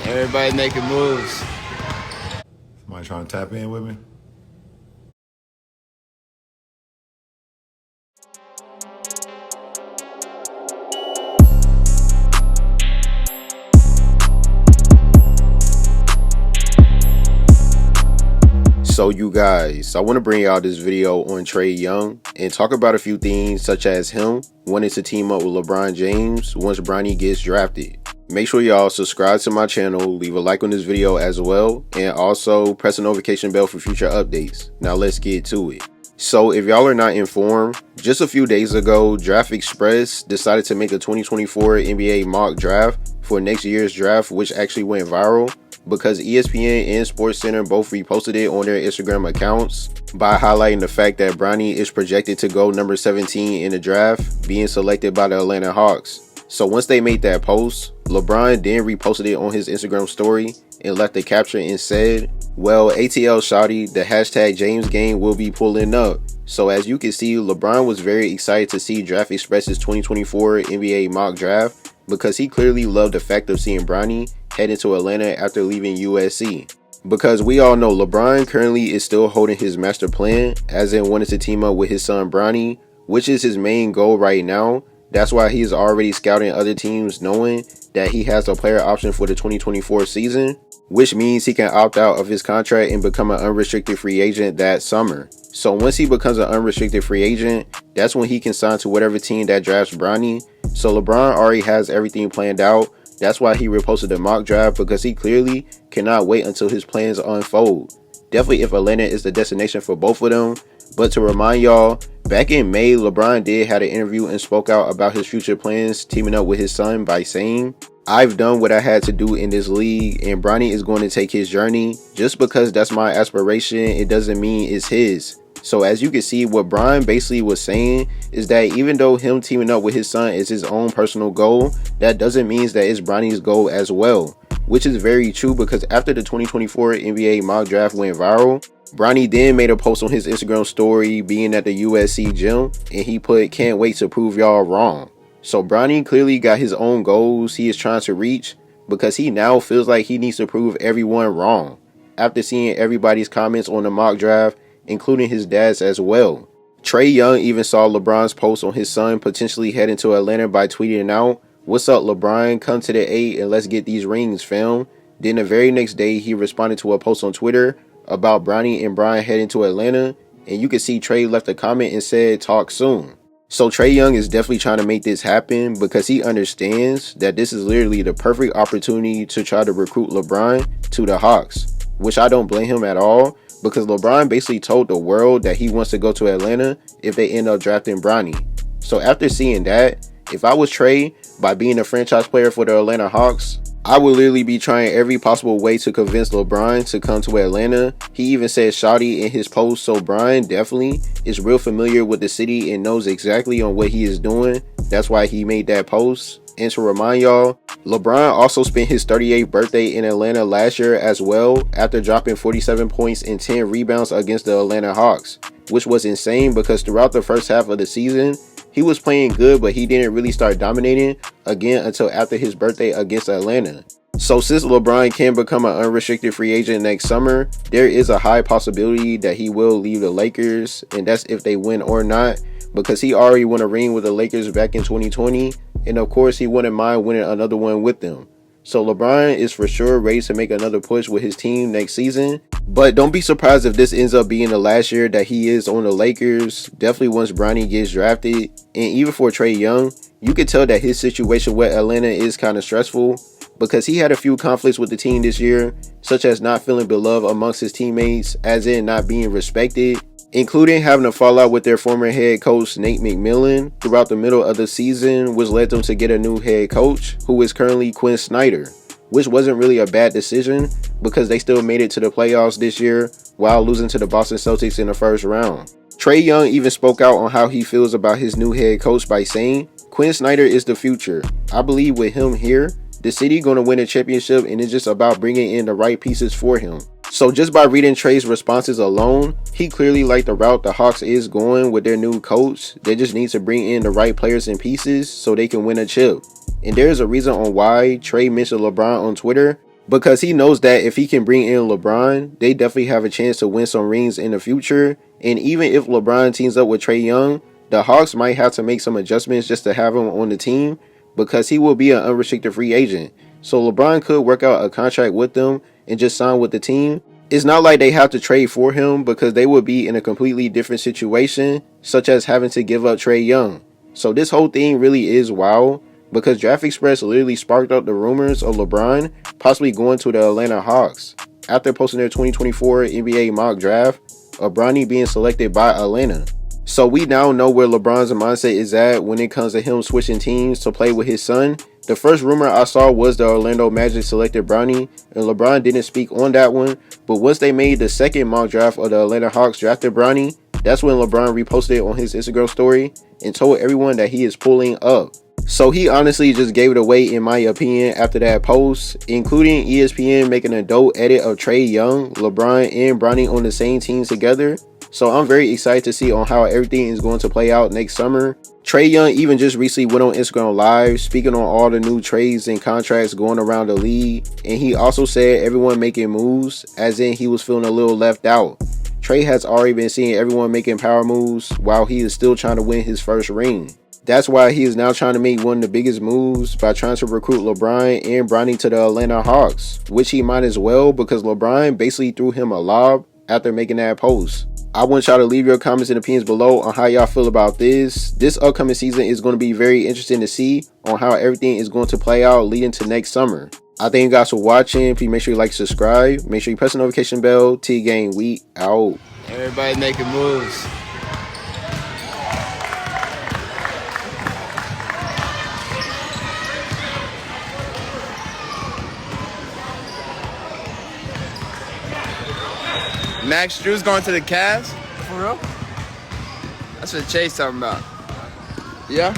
Everybody making moves. Somebody trying to tap in with me? So you guys, I want to bring y'all this video on Trae Young and talk about a few things such as him wanting to team up with LeBron James once Bronny gets drafted. Make sure y'all subscribe to my channel, leave a like on this video as well, and also press the notification bell for future updates. Now let's get to it. So if y'all are not informed, just a few days ago, Draft Express decided to make a 2024 NBA mock draft for next year's draft, which actually went viral because ESPN and SportsCenter both reposted it on their Instagram accounts by highlighting the fact that Bronny is projected to go number 17 in the draft, being selected by the Atlanta Hawks. So once they made that post, LeBron then reposted it on his Instagram story and left the caption and said, well, ATL Shawty, the hashtag James game will be pulling up. So as you can see, LeBron was very excited to see Draft Express's 2024 NBA mock draft because he clearly loved the fact of seeing Bronny head into Atlanta after leaving USC. Because we all know LeBron currently is still holding his master plan, as in wanting to team up with his son Bronny, which is his main goal right now. That's why he is already scouting other teams, knowing that he has a player option for the 2024 season, which means he can opt out of his contract and become an unrestricted free agent that summer. So once he becomes an unrestricted free agent, that's when he can sign to whatever team that drafts Bronny. So LeBron already has everything planned out. That's why he reposted the mock draft, because he clearly cannot wait until his plans unfold. Definitely if Atlanta is the destination for both of them. But to remind y'all, back in May, LeBron did have an interview and spoke out about his future plans teaming up with his son by saying, I've done what I had to do in this league and Bronny is going to take his journey. Just because that's my aspiration, it doesn't mean it's his. So as you can see, what Bron basically was saying is that even though him teaming up with his son is his own personal goal, that doesn't mean that it's Bronny's goal as well. Which is very true, because after the 2024 NBA mock draft went viral, Bronny then made a post on his Instagram story being at the USC gym, and he put, can't wait to prove y'all wrong. So Bronny clearly got his own goals he is trying to reach, because he now feels like he needs to prove everyone wrong. After seeing everybody's comments on the mock draft, including his dad's as well. Trae Young even saw LeBron's post on his son potentially heading to Atlanta by tweeting out, what's up LeBron, come to the 8 and let's get these rings, fam. Then the very next day he responded to a post on Twitter about Bronny and Bron heading to Atlanta, and you can see Trae left a comment and said talk soon. So Trae Young is definitely trying to make this happen because he understands that this is literally the perfect opportunity to try to recruit LeBron to the Hawks, which I don't blame him at all, because LeBron basically told the world that he wants to go to Atlanta if they end up drafting Bronny. So after seeing that, if I was Trae, by being a franchise player for the Atlanta Hawks, I would literally be trying every possible way to convince LeBron to come to Atlanta. He even said Shawty in his post, so Brian definitely is real familiar with the city and knows exactly on what he is doing. That's why he made that post. And to remind y'all, LeBron also spent his 38th birthday in Atlanta last year as well, after dropping 47 points and 10 rebounds against the Atlanta Hawks, which was insane because throughout the first half of the season, he was playing good, but he didn't really start dominating again until after his birthday against Atlanta. So since LeBron can become an unrestricted free agent next summer, there is a high possibility that he will leave the Lakers, and that's if they win or not, because he already won a ring with the Lakers back in 2020, and of course he wouldn't mind winning another one with them. So LeBron is for sure ready to make another push with his team next season. But don't be surprised if this ends up being the last year that he is on the Lakers. Definitely once Bronny gets drafted. And even for Trae Young, you can tell that his situation with Atlanta is kind of stressful, because he had a few conflicts with the team this year, such as not feeling beloved amongst his teammates, as in not being respected, including having a fallout with their former head coach Nate McMillan throughout the middle of the season, which led them to get a new head coach, who is currently Quinn Snyder, which wasn't really a bad decision because they still made it to the playoffs this year while losing to the Boston Celtics in the first round. Trae Young even spoke out on how he feels about his new head coach by saying, Quinn Snyder is the future. I believe with him here, the city going to win a championship, and it's just about bringing in the right pieces for him. So just by reading Trae's responses alone, he clearly liked the route the Hawks is going with their new coach. They just need to bring in the right players and pieces so they can win a chip. And there's a reason on why Trae mentioned LeBron on Twitter, because he knows that if he can bring in LeBron, they definitely have a chance to win some rings in the future. And even if LeBron teams up with Trae Young, the Hawks might have to make some adjustments just to have him on the team because he will be an unrestricted free agent. So LeBron could work out a contract with them and just sign with the team. It's not like they have to trade for him because they would be in a completely different situation, such as having to give up Trae Young. So this whole thing really is wild because Draft Express literally sparked up the rumors of LeBron possibly going to the Atlanta Hawks after posting their 2024 NBA mock draft of Bronny being selected by Atlanta. So we now know where LeBron's mindset is at when it comes to him switching teams to play with his son. The first rumor I saw was the Orlando Magic selected Bronny, and LeBron didn't speak on that one. But once they made the second mock draft of the Atlanta Hawks drafted Bronny, that's when LeBron reposted it on his Instagram story and told everyone that he is pulling up. So he honestly just gave it away in my opinion after that post, including ESPN making a dope edit of Trae Young, LeBron, and Bronny on the same team together. So I'm very excited to see on how everything is going to play out next summer. Trae Young even just recently went on Instagram Live speaking on all the new trades and contracts going around the league. And he also said everyone making moves, as in he was feeling a little left out. Trae has already been seeing everyone making power moves while he is still trying to win his first ring. That's why he is now trying to make one of the biggest moves by trying to recruit LeBron and Bronny to the Atlanta Hawks, which he might as well because LeBron basically threw him a lob after making that post. I want y'all to leave your comments and opinions below on how y'all feel about this. This upcoming season is going to be very interesting to see on how everything is going to play out leading to next summer. I thank you guys for watching. Please make sure you like, subscribe. Make sure you press the notification bell. T-Gang, we out. Everybody making moves. Max Strus going to the Cavs? For real? That's what Chase talking about. Yeah?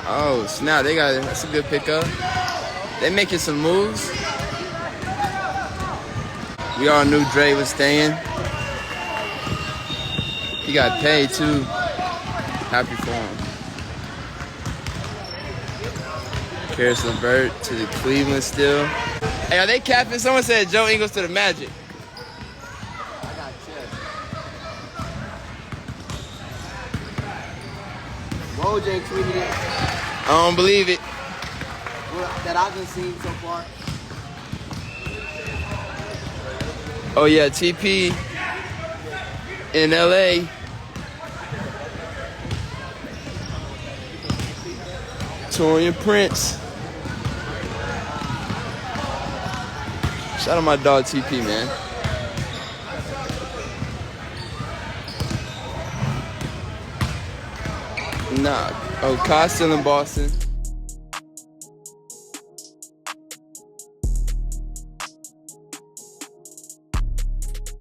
Oh, snap. That's a good pickup. They making some moves. We all knew Dre was staying. He got paid too. Happy for him. Karis LeVert to the Cleveland still. Hey, are they capping? Someone said Joe Ingles to the Magic. OJ tweeted it. I don't believe it. That I've been seeing so far. Oh yeah, TP in LA. Torian Prince. Shout out my dog TP, man. Nah. Oh, Kyle still in Boston.